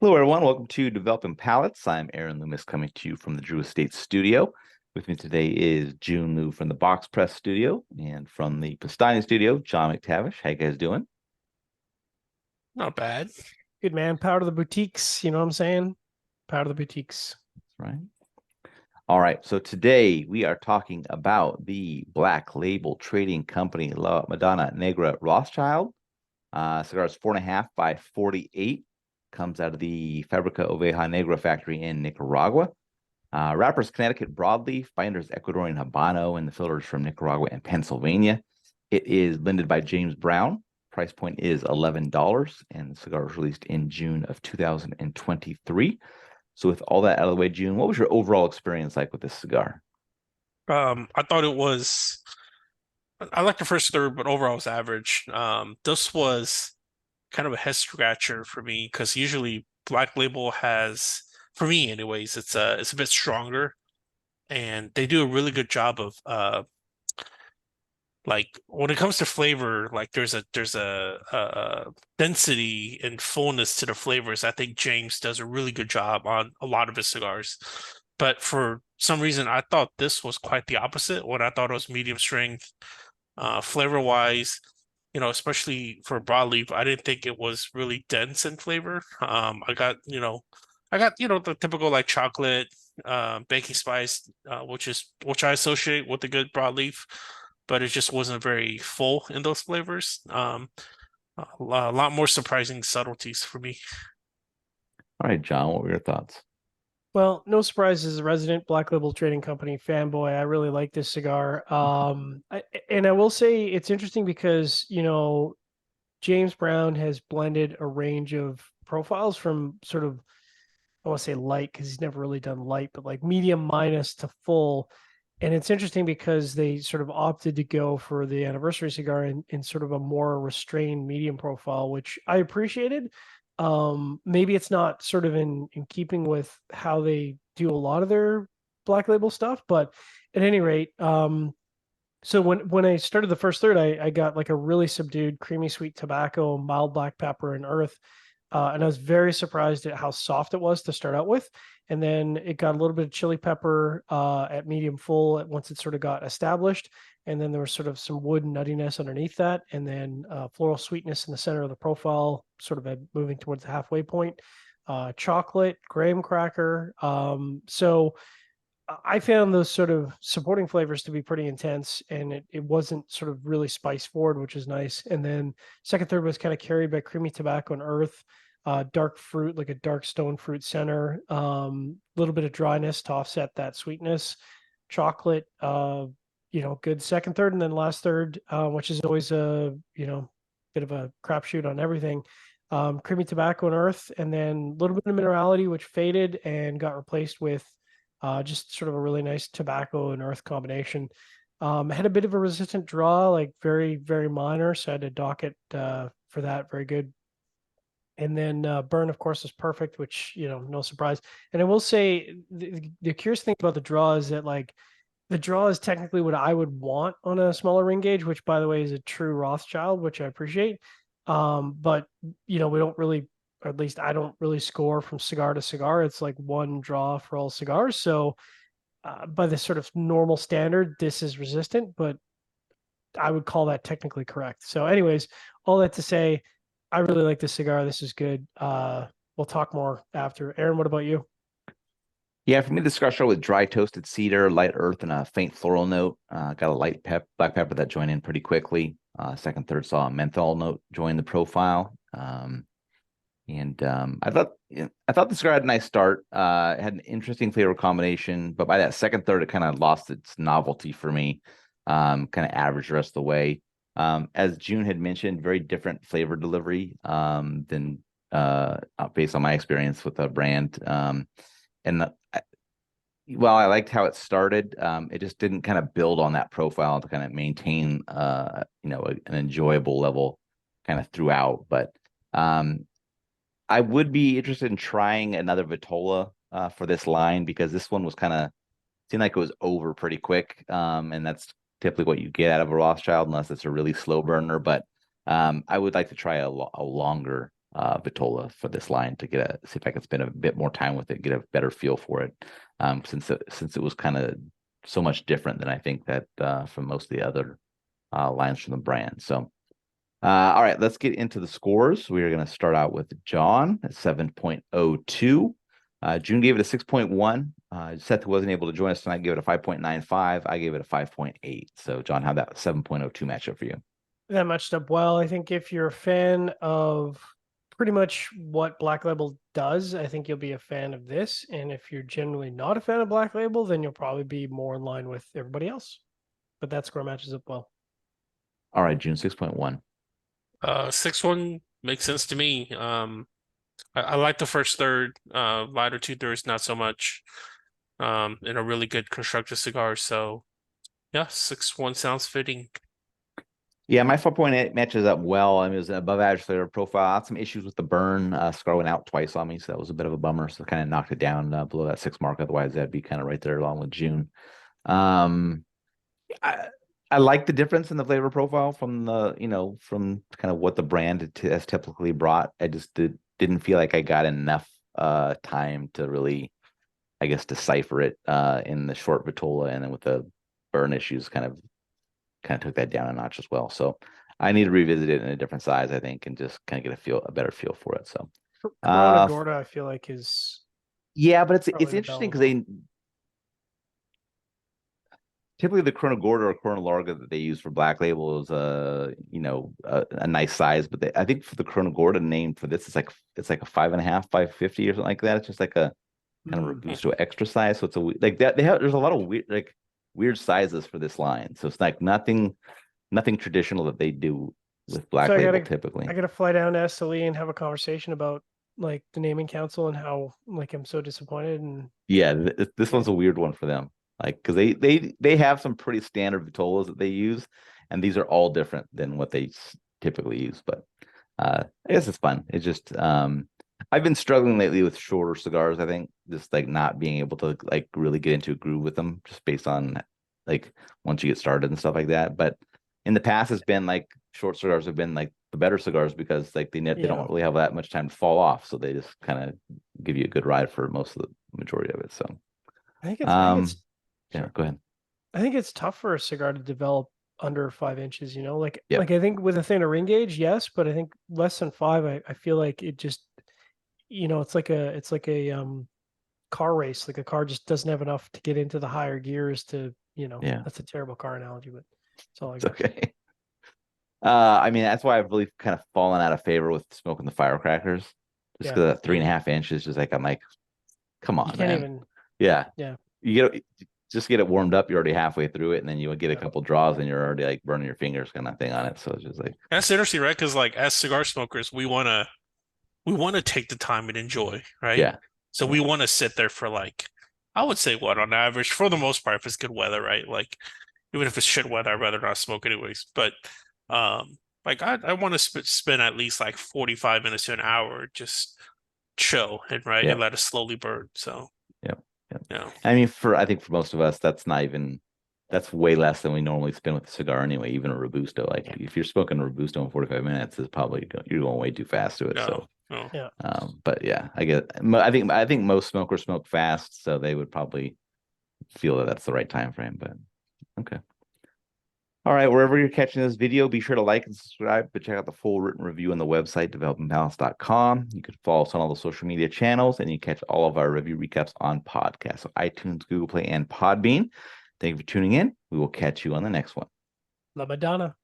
Hello, everyone. Welcome to Developing Palates. I'm Aaron Loomis coming to you from the Drew Estate Studio. With me today is Jiunn Liu from the Box Press Studio and from the Pastani Studio, John McTavish. How you guys doing? Not bad. Good man. Power to the boutiques. You know what I'm saying? Power to the boutiques. Right. All right. So today we are talking about the Black Label Trading Company, La Madonna Negra Rothschild. Cigar is 4.5 by 48. Comes out of the Fabrica Oveja Negra factory in Nicaragua. Wrappers Connecticut broadleaf, binders Ecuadorian Habano, and the filters from Nicaragua and Pennsylvania. It is blended by James Brown. Price point is $11, and the cigar was released in June of 2023. So with all that out of the way, June, what was your overall experience like with this cigar? I thought it was. I liked the first third, but overall it was average. This was kind of a head scratcher for me because usually Black Label has, for me anyways, it's a bit stronger, and they do a really good job of like when it comes to flavor, like there's a density and fullness to the flavors. I think James does a really good job on a lot of his cigars. But for some reason, I thought this was quite the opposite. When I thought it was medium strength, flavor wise, especially for broadleaf, I didn't think it was really dense in flavor. I got the typical like chocolate, baking spice, which I associate with a good broadleaf, but it just wasn't very full in those flavors. A lot more surprising subtleties for me. All right, John, what were your thoughts? Well, no surprise as a resident Black Label Trading Company fanboy, I really like this cigar. And I will say it's interesting because, James Brown has blended a range of profiles from sort of, I want to say light because he's never really done light, but like medium minus to full. And it's interesting because they sort of opted to go for the anniversary cigar in sort of a more restrained medium profile, which I appreciated. Maybe it's not sort of in keeping with how they do a lot of their Black Label stuff, but at any rate, so when I started the first third, I got like a really subdued creamy sweet tobacco, mild black pepper, and earth. And I was very surprised at how soft it was to start out with. And then it got a little bit of chili pepper at medium full once it sort of got established. And then there was sort of some wood nuttiness underneath that. And then floral sweetness in the center of the profile, sort of moving towards the halfway point. Chocolate, graham cracker. So I found those sort of supporting flavors to be pretty intense, and it wasn't sort of really spice forward, which is nice. And then second third was kind of carried by creamy tobacco and earth, dark fruit, like a dark stone fruit center, little bit of dryness to offset that sweetness, chocolate, good second third, and then last third, which is always a bit of a crapshoot on everything. Creamy tobacco and earth, and then a little bit of minerality, which faded and got replaced with just sort of a really nice tobacco and earth combination. I had a bit of a resistant draw, like very, very minor. So I had to dock it for that. Very good. And then burn, of course, is perfect, which, no surprise. And I will say the curious thing about the draw is that like the draw is technically what I would want on a smaller ring gauge, which by the way is a true Rothschild, which I appreciate. But we don't really, or at least I don't really score from cigar to cigar. It's like one draw for all cigars. So by the sort of normal standard, this is resistant, but I would call that technically correct. So, anyways, all that to say, I really like this cigar. This is good. We'll talk more after. Aaron, what about you? Yeah, for me, the cigar started with dry toasted cedar, light earth, and a faint floral note. Got a light black pepper that joined in pretty quickly. Second, third saw a menthol note join the profile. I thought the cigar had a nice start. It had an interesting flavor combination, but by that second third, it kind of lost its novelty for me. Kind of average the rest of the way. As June had mentioned, very different flavor delivery than based on my experience with the brand. While I liked how it started, it just didn't kind of build on that profile to kind of maintain an enjoyable level kind of throughout. But I would be interested in trying another Vitola for this line because this one was kind of seemed like it was over pretty quick. And that's typically what you get out of a Rothschild unless it's a really slow burner. But I would like to try a longer vitola for this line to see if I can spend a bit more time with it, get a better feel for it, since it was kind of so much different than I think that from most of the other lines from the brand. So, all right, let's get into the scores. We are going to start out with John at 7.02. Jiunn gave it a 6.1. Seth, who wasn't able to join us tonight, gave it a 5.95. I gave it a 5.8. So, John, how'd that 7.02 matchup for you? That matched up well. I think if you're a fan of pretty much what Black Label does, I think you'll be a fan of this. And if you're generally not a fan of Black Label, then you'll probably be more in line with everybody else. But that score matches up well. All right, Jiunn, 6.1. 6-1 makes sense to me. I like the first third, latter 2/3 not so much. And a really good constructed cigar. So yeah, 6-1 sounds fitting. Yeah, my 4.8 matches up well. I mean, it was an above average flavor profile. I had some issues with the burn. Cigar went out twice on me, so that was a bit of a bummer. So kind of knocked it down below that 6 mark. Otherwise, that'd be kind of right there along with Jiunn. I like the difference in the flavor profile from from kind of what the brand has typically brought. I just didn't feel like I got enough time to really, I guess, decipher it in the short vitola, and then with the burn issues kind of took that down a notch as well. So I need to revisit it in a different size, I think, and just kind of get a better feel for it. So Corona Gorda, I feel like is yeah, but it's probably interesting because they typically the Corona Gorda or Corona Larga that they use for Black Label is a nice size, but I think for the Corona Gorda name for this, it's like a 5.5, 550 or something like that. It's just like a kind of Robusto extra size. So it's like that. There's a lot of weird sizes for this line. So it's like nothing traditional that they do with Black Label typically. I gotta fly down to Esteli and have a conversation about like the naming council and how like I'm so disappointed. And yeah, this one's a weird one for them. Like, because they have some pretty standard vitolas that they use, and these are all different than what they typically use. But I guess it's fun. It's just I've been struggling lately with shorter cigars. I think just like not being able to like really get into a groove with them, just based on like once you get started and stuff like that. But in the past, it's been like short cigars have been like the better cigars because like they don't really have that much time to fall off, so they just kind of give you a good ride for most of the majority of it. So I think it's yeah, go ahead. I think it's tough for a cigar to develop under 5 inches, like Yep. like I think with a thinner ring gauge, yes, but I think less than 5, I feel like it just it's like a car race. Like a car just doesn't have enough to get into the higher gears to, Yeah. that's a terrible car analogy, but it's all I It's got. okay. I mean, that's why I've really kind of fallen out of favor with smoking the firecrackers. Just because that 3.5 inches, just like I'm like, come on, You can't man. even. Yeah. Yeah. Just get it warmed up. You're already halfway through it, and then you would get a couple draws, and you're already like burning your fingers, kind of thing on it. So it's just like That's interesting, right? Because like as cigar smokers, we wanna take the time and enjoy, right? yeah. So we want to sit there for like, I would say what on average, for the most part, if it's good weather, right? Like even if it's shit weather, I'd rather not smoke anyways. But like I want to spend at least like 45 minutes to an hour just chill and and let it slowly burn. So yeah. I mean, I think for most of us, that's way less than we normally spend with a cigar anyway. Even a Robusto, like if you're smoking a Robusto in 45 minutes, it's probably you're going way too fast to it. So yeah. But yeah, I think most smokers smoke fast, so they would probably feel that that's the right time frame. But okay. All right, wherever you're catching this video, be sure to like and subscribe, but check out the full written review on the website, developingpalates.com. You can follow us on all the social media channels, and you can catch all of our review recaps on podcasts, so iTunes, Google Play, and Podbean. Thank you for tuning in. We will catch you on the next one. La Madonna.